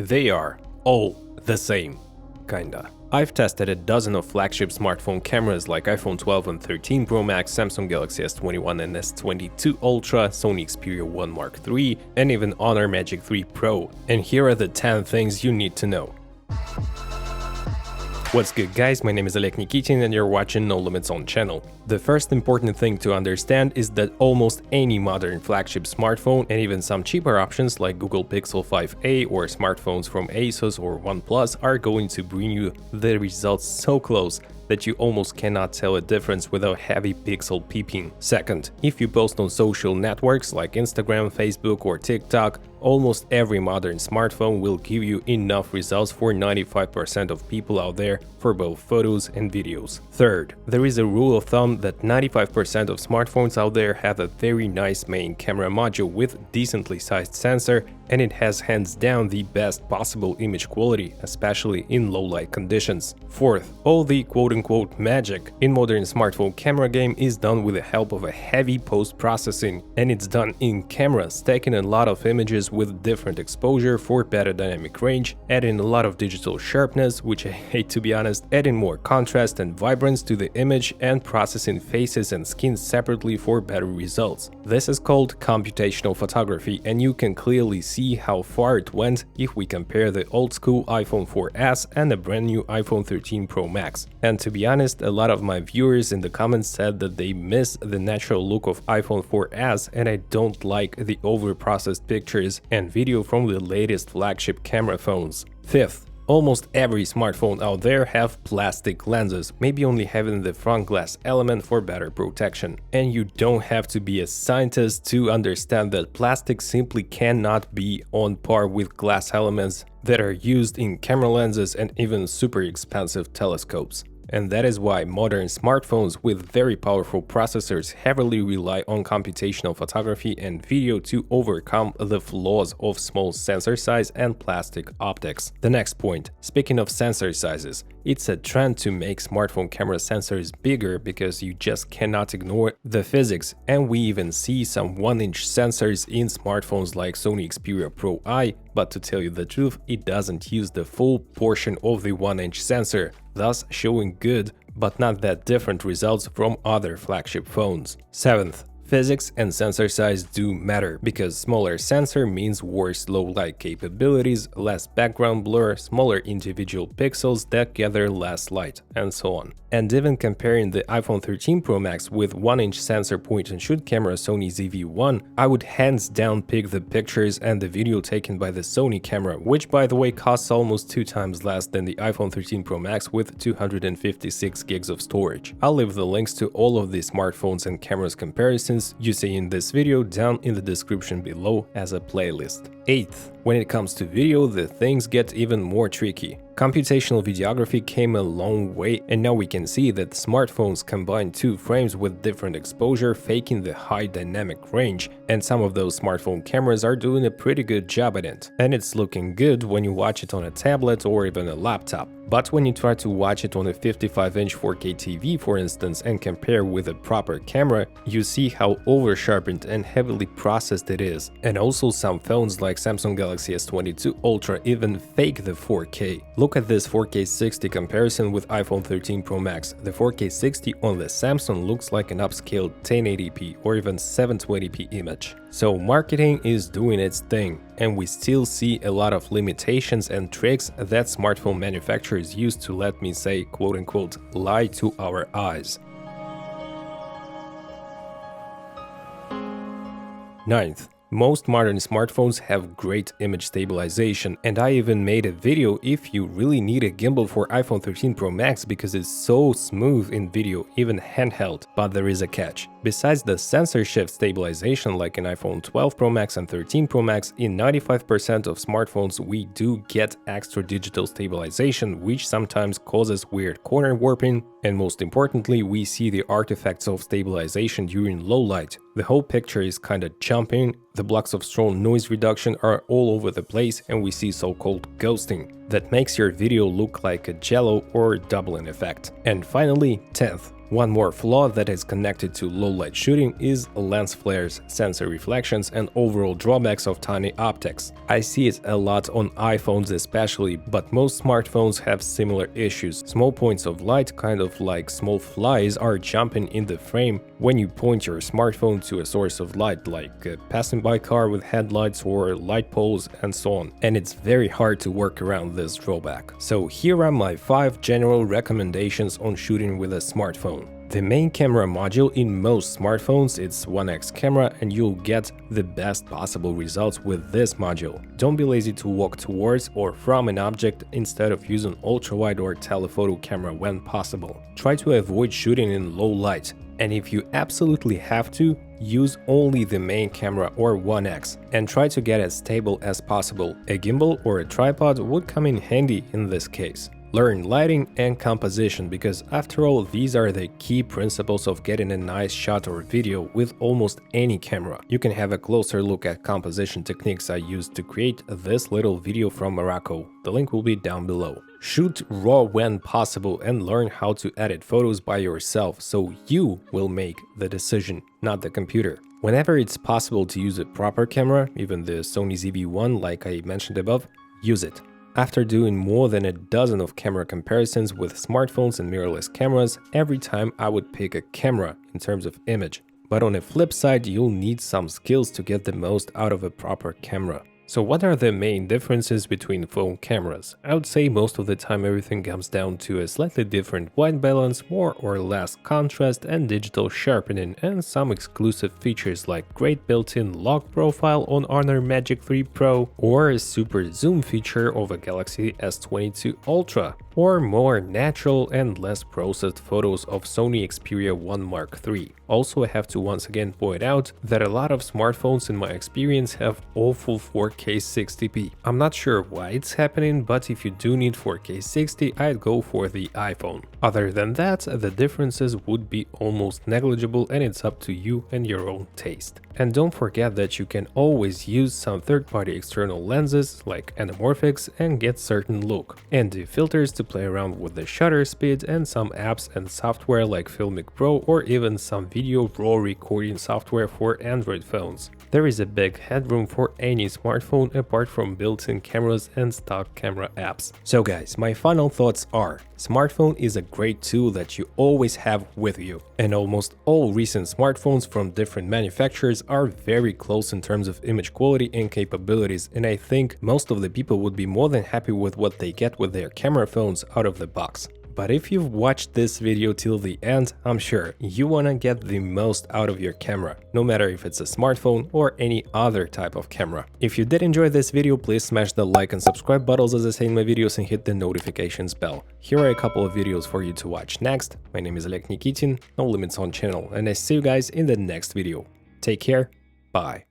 They are all the same, kinda. I've tested a dozen of flagship smartphone cameras like iPhone 12 and 13 Pro Max, Samsung Galaxy S21 and S22 Ultra, Sony Xperia 1 Mark III, and even Honor Magic 3 Pro. And here are the 10 things you need to know. What's good guys, my name is Oleg Nikitin and you're watching No Limits On channel. The first important thing to understand is that almost any modern flagship smartphone and even some cheaper options like Google Pixel 5a or smartphones from Asus or OnePlus are going to bring you the results so close that you almost cannot tell a difference without heavy pixel peeping. Second, if you post on social networks like Instagram, Facebook or TikTok, almost every modern smartphone will give you enough results for 95% of people out there for both photos and videos. Third, there is a rule of thumb that 95% of smartphones out there have a very nice main camera module with decently sized sensor, and it has hands down the best possible image quality, especially in low light conditions. Fourth, all the quote-unquote magic in modern smartphone camera game is done with the help of a heavy post-processing, and it's done in camera, stacking a lot of images with different exposure for better dynamic range, adding a lot of digital sharpness, which I hate to be honest, adding more contrast and vibrance to the image, and processing faces and skin separately for better results. This is called computational photography, and you can clearly see how far it went if we compare the old school iPhone 4S and the brand new iPhone 13 Pro Max. And to be honest, a lot of my viewers in the comments said that they miss the natural look of iPhone 4S, and I don't like the over-processed pictures and video from the latest flagship camera phones. Fifth, almost every smartphone out there have plastic lenses, maybe only having the front glass element for better protection. And you don't have to be a scientist to understand that plastic simply cannot be on par with glass elements that are used in camera lenses and even super expensive telescopes. And that is why modern smartphones with very powerful processors heavily rely on computational photography and video to overcome the flaws of small sensor size and plastic optics. The next point, speaking of sensor sizes, it's a trend to make smartphone camera sensors bigger because you just cannot ignore the physics, and we even see some 1-inch sensors in smartphones like Sony Xperia Pro I, but to tell you the truth, it doesn't use the full portion of the 1-inch sensor, thus showing good but not that different results from other flagship phones. Seventh, physics and sensor size do matter, because smaller sensor means worse low light capabilities, less background blur, smaller individual pixels that gather less light, and so on. And even comparing the iPhone 13 Pro Max with 1-inch sensor point-and-shoot camera Sony ZV-1, I would hands down pick the pictures and the video taken by the Sony camera, which by the way costs almost 2 times less than the iPhone 13 Pro Max with 256 gigs of storage. I'll leave the links to all of the smartphones and cameras comparisons you see in this video down in the description below as a playlist. Eighth, when it comes to video, the things get even more tricky. Computational videography came a long way, and now we can see that smartphones combine 2 frames with different exposure, faking the high dynamic range, and some of those smartphone cameras are doing a pretty good job at it. And it's looking good when you watch it on a tablet or even a laptop. But when you try to watch it on a 55-inch 4K TV, for instance, and compare with a proper camera, you see how over-sharpened and heavily processed it is. And also some phones like Samsung Galaxy S22 Ultra even fake the 4K. Look at this 4K 60 comparison with iPhone 13 Pro Max. The 4K 60 on the Samsung looks like an upscaled 1080p or even 720p image. So marketing is doing its thing, and we still see a lot of limitations and tricks that smartphone manufacturers use to, let me say, quote-unquote, lie to our eyes. Ninth, most modern smartphones have great image stabilization, and I even made a video if you really need a gimbal for iPhone 13 Pro Max because it's so smooth in video, even handheld. But there is a catch. Besides the sensor shift stabilization like in iPhone 12 Pro Max and 13 Pro Max, in 95% of smartphones we do get extra digital stabilization, which sometimes causes weird corner warping, and most importantly, we see the artifacts of stabilization during low light. The whole picture is kinda jumping, the blocks of strong noise reduction are all over the place, and we see so-called ghosting that makes your video look like a jello or doubling effect. And finally, 10th, One more flaw that is connected to low-light shooting is lens flares, sensor reflections, and overall drawbacks of tiny optics. I see it a lot on iPhones especially, but most smartphones have similar issues. Small points of light, kind of like small flies, are jumping in the frame when you point your smartphone to a source of light, like a passing by car with headlights or light poles and so on. And it's very hard to work around this drawback. So here are my 5 general recommendations on shooting with a smartphone. The main camera module in most smartphones is 1x camera, and you'll get the best possible results with this module. Don't be lazy to walk towards or from an object instead of using ultra-wide or telephoto camera when possible. Try to avoid shooting in low light, and if you absolutely have to, use only the main camera or 1x, and try to get as stable as possible. A gimbal or a tripod would come in handy in this case. Learn lighting and composition, because after all, these are the key principles of getting a nice shot or video with almost any camera. You can have a closer look at composition techniques I used to create this little video from Morocco. The link will be down below. Shoot raw when possible and learn how to edit photos by yourself, so you will make the decision, not the computer. Whenever it's possible to use a proper camera, even the Sony ZV-1 like I mentioned above, use it. After doing more than a dozen of camera comparisons with smartphones and mirrorless cameras, every time I would pick a camera in terms of image. But on the flip side, you'll need some skills to get the most out of a proper camera. So what are the main differences between phone cameras? I would say most of the time everything comes down to a slightly different white balance, more or less contrast and digital sharpening, and some exclusive features like great built-in log profile on Honor Magic 3 Pro, or a super zoom feature of a Galaxy S22 Ultra, or more natural and less processed photos of Sony Xperia 1 Mark III. Also, I have to once again point out that a lot of smartphones in my experience have awful 4K 60p. I'm not sure why it's happening, but if you do need 4K 60, I'd go for the iPhone. Other than that, the differences would be almost negligible, and it's up to you and your own taste. And don't forget that you can always use some third-party external lenses like anamorphics and get certain look, and the filters to play around with the shutter speed, and some apps and software like Filmic Pro, or even some video raw recording software for Android phones. There is a big headroom for any smartphone apart from built-in cameras and stock camera apps. So guys, my final thoughts are: smartphone is a great tool that you always have with you, and almost all recent smartphones from different manufacturers are very close in terms of image quality and capabilities, and I think most of the people would be more than happy with what they get with their camera phones out of the box. But if you've watched this video till the end, I'm sure you wanna get the most out of your camera, no matter if it's a smartphone or any other type of camera. If you did enjoy this video, please smash the like and subscribe buttons as I say in my videos, and hit the notifications bell. Here are a couple of videos for you to watch next. My name is Oleg Nikitin, No Limits On channel, and I see you guys in the next video. Take care, bye.